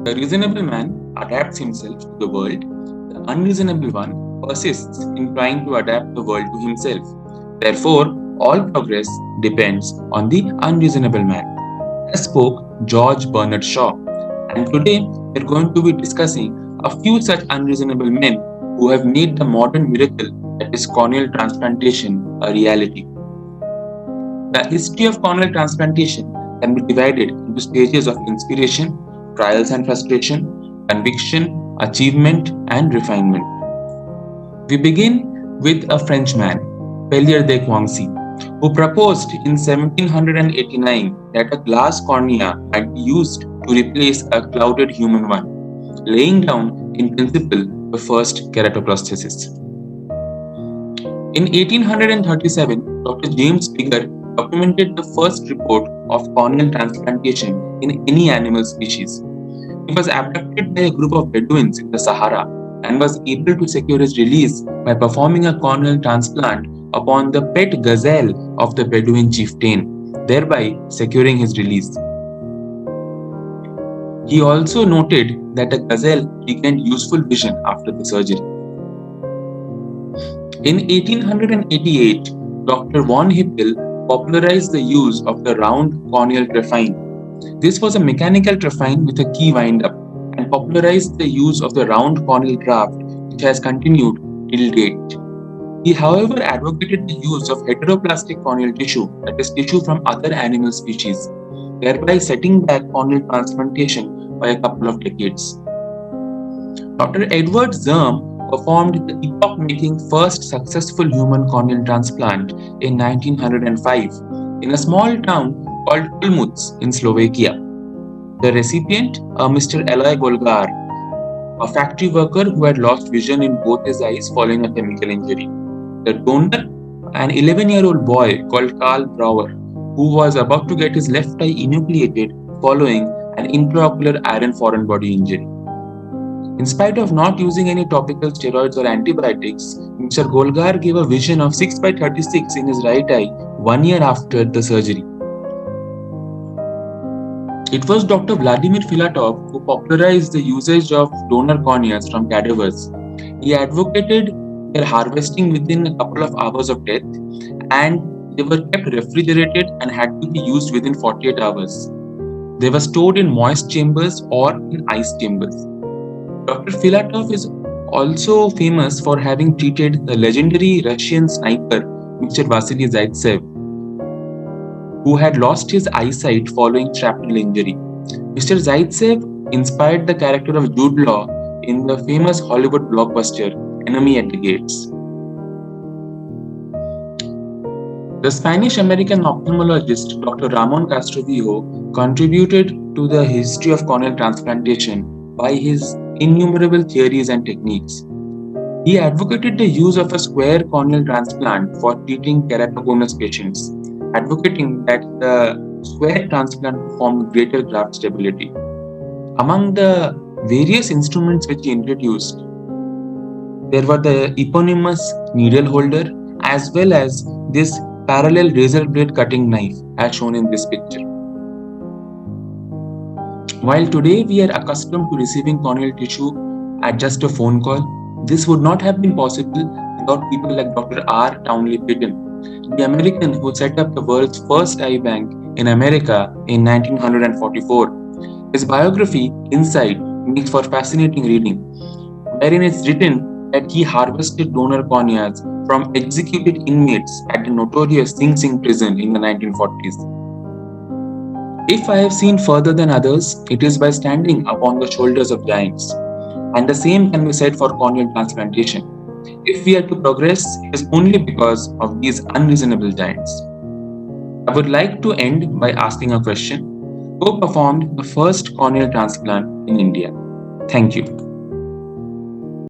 The reasonable man adapts himself to the world. The unreasonable one persists in trying to adapt the world to himself. Therefore, all progress depends on the unreasonable man. Thus spoke George Bernard Shaw. And today we are going to be discussing a few such unreasonable men who have made the modern miracle that is corneal transplantation a reality. The history of corneal transplantation can be divided into stages of inspiration, trials and frustration, conviction, achievement, and refinement. We begin with a Frenchman, Pellier de Quancy, who proposed in 1789 that a glass cornea might be used to replace a clouded human one, laying down in principle the first keratoprosthesis. In 1837, Dr. James Bigger documented the first report of corneal transplantation in any animal species. He was abducted by a group of Bedouins in the Sahara and was able to secure his release by performing a corneal transplant upon the pet gazelle of the Bedouin chieftain, thereby securing his release. He also noted that the gazelle regained useful vision after the surgery. In 1888, Dr. von Hippel popularized the use of the round corneal trephine. This was a mechanical trephine with a key wind-up and popularized the use of the round corneal graft, which has continued till date. He, however, advocated the use of heteroplastic corneal tissue, that is, tissue from other animal species, thereby setting back corneal transplantation by a couple of decades. Dr. Edward Zerm performed the epoch-making first successful human corneal transplant in 1905 in a small town called Olmutz in Slovakia. The recipient, Mr. Eloy Golgar, a factory worker who had lost vision in both his eyes following a chemical injury. The donor, an 11-year-old boy called Karl Brauer, who was about to get his left eye enucleated following an intraocular iron foreign body injury. In spite of not using any topical steroids or antibiotics, Mr. Golgar gave a vision of 6/36 in his right eye 1 year after the surgery. It was Dr. Vladimir Filatov who popularized the usage of donor corneas from cadavers. He advocated their harvesting within a couple of hours of death, and they were kept refrigerated and had to be used within 48 hours. They were stored in moist chambers or in ice chambers. Dr. Filatov is also famous for having treated the legendary Russian sniper Mr. Vasily Zaitsev, who had lost his eyesight following shrapnel injury. Mr. Zaitsev inspired the character of Jude Law in the famous Hollywood blockbuster Enemy at the Gates. The Spanish-American ophthalmologist Dr. Ramon Castroviejo contributed to the history of corneal transplantation by his innumerable theories and techniques. He advocated the use of a square corneal transplant for treating keratoconus patients, advocating that the square transplant performed greater graft stability. Among the various instruments which he introduced, there were the eponymous needle holder as well as this parallel razor blade cutting knife as shown in this picture. While today we are accustomed to receiving corneal tissue at just a phone call, this would not have been possible without people like Dr. R. Townley Pitten, the American who set up the world's first eye bank in America in 1944. His biography, Inside, makes for fascinating reading, wherein it's written that he harvested donor corneas from executed inmates at the notorious Sing Sing prison in the 1940s. If I have seen further than others, it is by standing upon the shoulders of giants. And the same can be said for corneal transplantation. If we are to progress, it is only because of these unreasonable giants. I would like to end by asking a question. Who performed the first corneal transplant in India? Thank you.